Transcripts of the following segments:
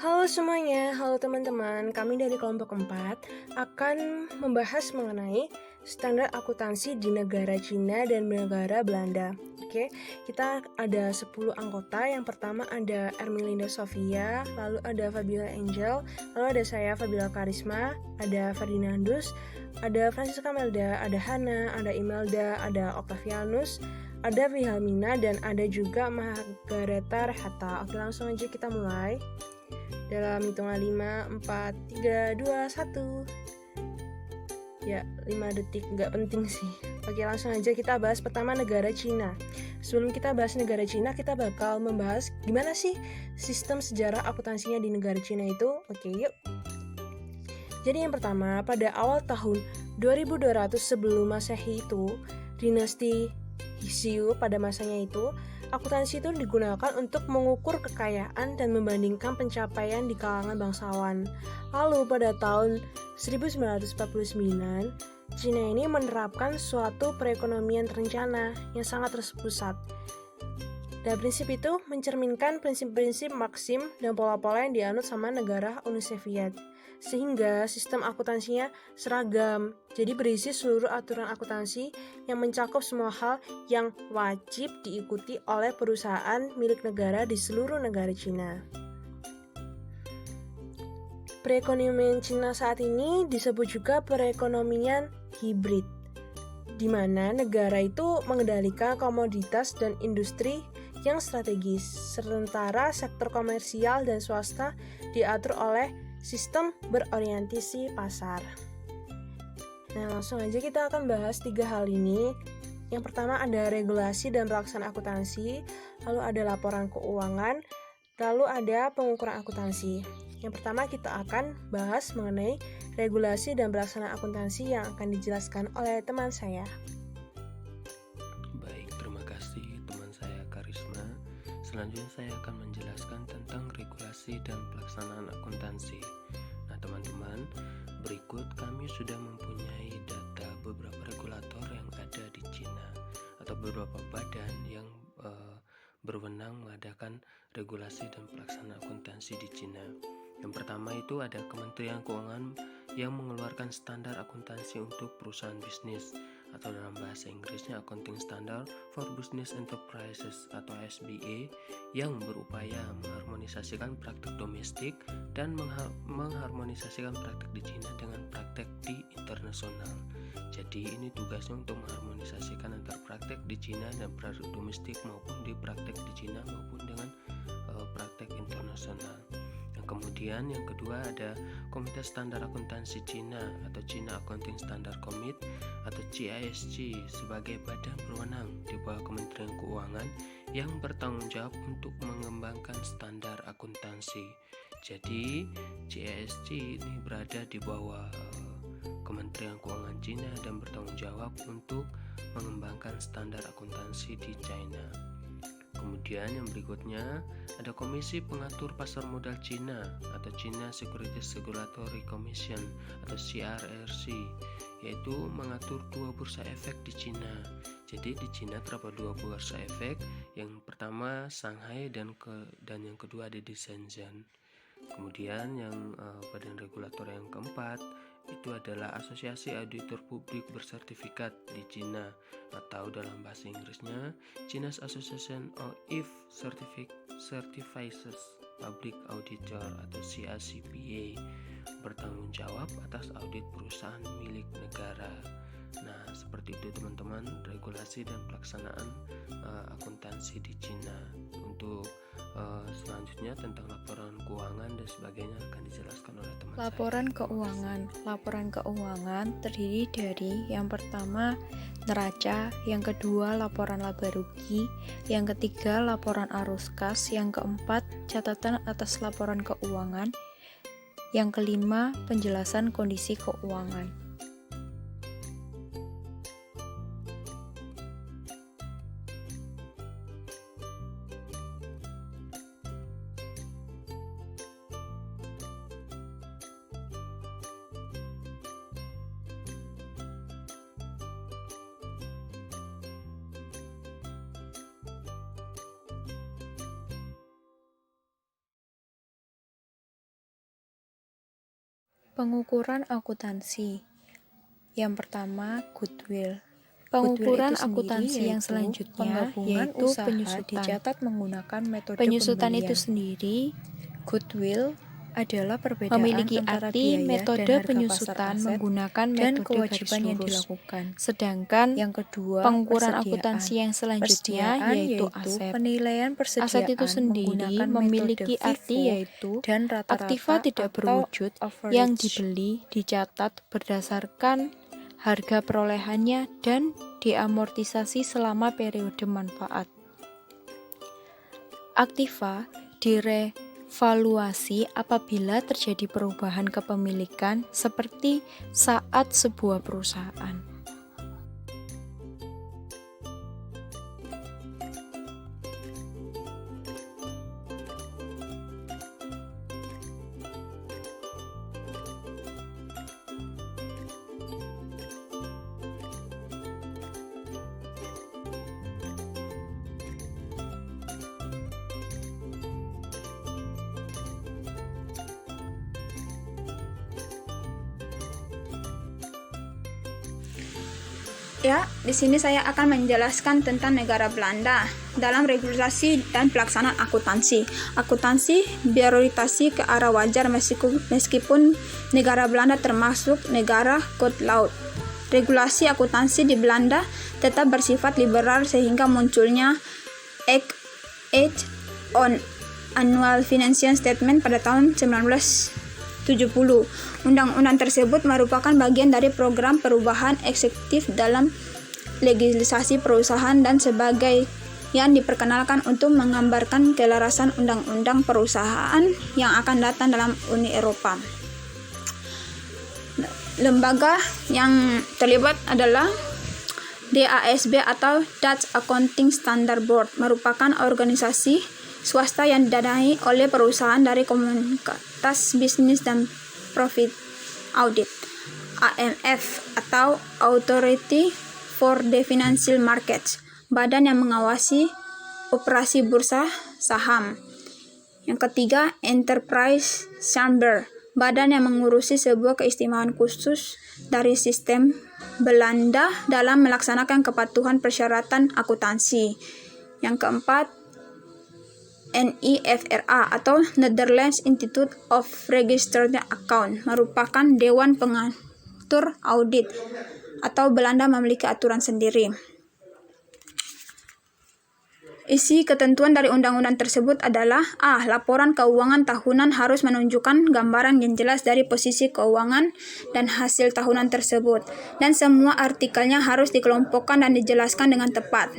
Halo semuanya, halo teman-teman. Kami dari kelompok 4 akan membahas mengenai standar akuntansi di negara Cina dan negara Belanda. Oke, kita ada 10 anggota. Yang pertama ada Ermelinda Sofia, lalu ada Fabiola Angel, lalu ada saya Fabiola Karisma, ada Ferdinandus, ada Francisca Melda, ada Hana, ada Imelda, ada Octavianus, ada Wilhelmina, dan ada juga Margareta Rehata. Oke, langsung aja kita mulai. Dalam hitungan 5, 4, 3, 2, 1. Ya, 5 detik, nggak penting sih. Oke, langsung aja kita bahas pertama negara Cina. Sebelum kita bahas negara Cina, kita bakal membahas gimana sih sistem sejarah akuntansinya di negara Cina itu. Oke, yuk. Jadi yang pertama, pada awal tahun 2200 sebelum Masehi itu, dinasti Xiu pada masanya itu, akuntansi itu digunakan untuk mengukur kekayaan dan membandingkan pencapaian di kalangan bangsawan. Lalu pada tahun 1949, Cina ini menerapkan suatu perekonomian terencana yang sangat terpusat. Dan prinsip itu mencerminkan prinsip-prinsip Maxim dan pola-pola yang dianut sama negara Uni Soviet. Sehingga sistem akuntansinya seragam, jadi berisi seluruh aturan akuntansi yang mencakup semua hal yang wajib diikuti oleh perusahaan milik negara di seluruh negara Cina. Perekonomian Cina saat ini disebut juga perekonomian hibrid, di mana negara itu mengendalikan komoditas dan industri yang strategis, sementara sektor komersial dan swasta diatur oleh sistem berorientasi pasar. Nah, langsung aja kita akan bahas 3 hal ini. Yang pertama ada regulasi dan pelaksanaan akuntansi, lalu ada laporan keuangan, lalu ada pengukuran akuntansi. Yang pertama kita akan bahas mengenai regulasi dan pelaksanaan akuntansi yang akan dijelaskan oleh teman saya. Baik, terima kasih teman saya Karisma. Selanjutnya saya akan menjelaskan tentang regulasi dan pelaksanaan akuntansi. Nah teman-teman, berikut kami sudah mempunyai data beberapa regulator yang ada di Cina atau beberapa badan yang berwenang mengadakan regulasi dan pelaksanaan akuntansi di Cina. Yang pertama itu ada Kementerian Keuangan yang mengeluarkan standar akuntansi untuk perusahaan bisnis, atau dalam bahasa Inggrisnya Accounting Standard for Business Enterprises atau SBA, yang berupaya mengharmonisasikan praktik domestik dan mengharmonisasikan praktik di Cina dengan praktik di internasional. Jadi ini tugasnya untuk mengharmonisasikan antara praktik di Cina dan praktik domestik maupun di praktik di Cina maupun dengan praktik internasional. Kemudian yang kedua ada Komite Standar Akuntansi Cina atau China Accounting Standard Committee atau CISC sebagai badan berwenang di bawah Kementerian Keuangan yang bertanggung jawab untuk mengembangkan standar akuntansi. Jadi CISC ini berada di bawah Kementerian Keuangan Cina dan bertanggung jawab untuk mengembangkan standar akuntansi di China. Kemudian yang berikutnya ada Komisi Pengatur Pasar Modal Cina atau China Securities Regulatory Commission atau CRRC, yaitu mengatur 2 bursa efek di Cina. Jadi di Cina terdapat 2 bursa efek, yang pertama Shanghai dan yang kedua ada di Shenzhen. Kemudian yang badan regulator yang keempat itu adalah Asosiasi Auditor Publik Bersertifikat di Cina atau dalam bahasa Inggrisnya China's Association of Certifies Public Auditor atau CACPA, bertanggung jawab atas audit perusahaan milik negara. Nah, seperti itu teman-teman regulasi dan pelaksanaan akuntansi di Cina. Untuk selanjutnya tentang laporan keuangan dan sebagainya akan dijelaskan oleh teman Laporan keuangan. Laporan keuangan terdiri dari yang pertama neraca, yang kedua laporan laba rugi, yang ketiga laporan arus kas, yang keempat catatan atas laporan keuangan, yang kelima penjelasan kondisi keuangan. Pengukuran akuntansi. Yang pertama, goodwill. Pengukuran akuntansi yang selanjutnya yaitu penyusutan. Dicatat menggunakan metode penyusutan itu sendiri. Goodwill adalah perbedaan memiliki arti metode penyusutan menggunakan metode kewajiban yang dilakukan. Sedangkan yang kedua, pengukuran akuntansi yang selanjutnya yaitu aset. Penilaian persediaan aset itu sendiri memiliki arti yaitu dan rata-rata aktiva tidak berwujud yang dibeli dicatat berdasarkan harga perolehannya dan diamortisasi selama periode manfaat. Aktiva direvaluasi apabila terjadi perubahan kepemilikan seperti saat sebuah perusahaan. Ya, di sini saya akan menjelaskan tentang negara Belanda dalam regulasi dan pelaksanaan akuntansi. Akuntansi berorientasi ke arah wajar meskipun negara Belanda termasuk negara Code Laut. Regulasi akuntansi di Belanda tetap bersifat liberal sehingga munculnya Act on Annual Financial Statement pada tahun 1970. Undang-undang tersebut merupakan bagian dari program perubahan eksekutif dalam legislasi perusahaan dan sebagai yang diperkenalkan untuk menggambarkan kelarasan undang-undang perusahaan yang akan datang dalam Uni Eropa. Lembaga yang terlibat adalah DASB atau Dutch Accounting Standard Board, merupakan organisasi swasta yang didanai oleh perusahaan dari Komunitas Bisnis dan Profit Audit (AMF) atau Authority for the Financial Markets, badan yang mengawasi operasi bursa saham. Yang ketiga, Enterprise Chamber, badan yang mengurusi sebuah keistimewaan khusus dari sistem Belanda dalam melaksanakan kepatuhan persyaratan akuntansi. Yang keempat, NIFRA atau Netherlands Institute of Registered Account, merupakan dewan pengatur audit atau Belanda memiliki aturan sendiri. Isi ketentuan dari undang-undang tersebut adalah A. Laporan keuangan tahunan harus menunjukkan gambaran yang jelas dari posisi keuangan dan hasil tahunan tersebut, dan semua artikelnya harus dikelompokkan dan dijelaskan dengan tepat.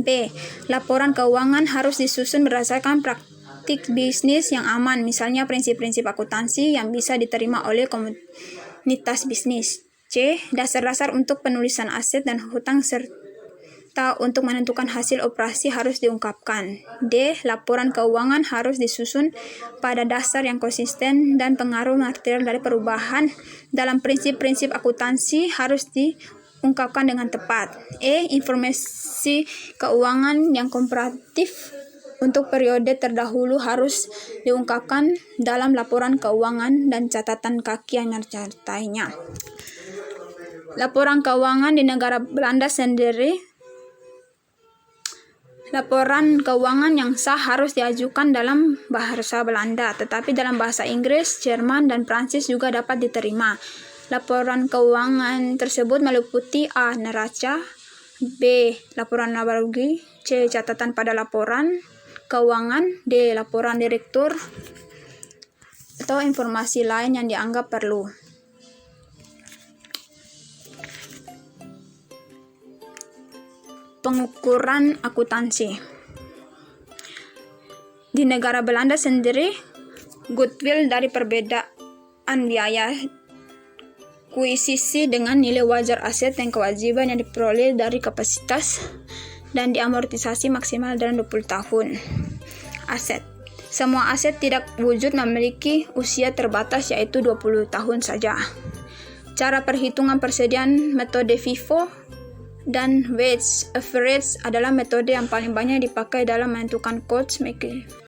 B. Laporan keuangan harus disusun berdasarkan praktik bisnis yang aman, misalnya prinsip-prinsip akuntansi yang bisa diterima oleh komunitas bisnis. C. Dasar-dasar untuk penulisan aset dan hutang serta untuk menentukan hasil operasi harus diungkapkan. D. Laporan keuangan harus disusun pada dasar yang konsisten dan pengaruh material dari perubahan dalam prinsip-prinsip akuntansi harus diungkapkan dengan tepat. E. Informasi keuangan yang komparatif untuk periode terdahulu harus diungkapkan dalam laporan keuangan dan catatan kaki yang menyertainya. Laporan keuangan di negara Belanda sendiri. Laporan keuangan yang sah harus diajukan dalam bahasa Belanda, tetapi dalam bahasa Inggris, Jerman, dan Prancis juga dapat diterima. Laporan keuangan tersebut meliputi A. Neraca, B. Laporan laba rugi, C. Catatan pada laporan keuangan, D. Laporan direktur, atau informasi lain yang dianggap perlu. Pengukuran akuntansi. Di negara Belanda sendiri, goodwill dari perbedaan biaya kuisisi dengan nilai wajar aset dan kewajiban yang diperoleh dari kapasitas dan diamortisasi maksimal dalam 20 tahun. Aset. Semua aset tidak wujud memiliki usia terbatas yaitu 20 tahun saja. Cara perhitungan persediaan metode FIFO dan weighted average adalah metode yang paling banyak dipakai dalam menentukan cost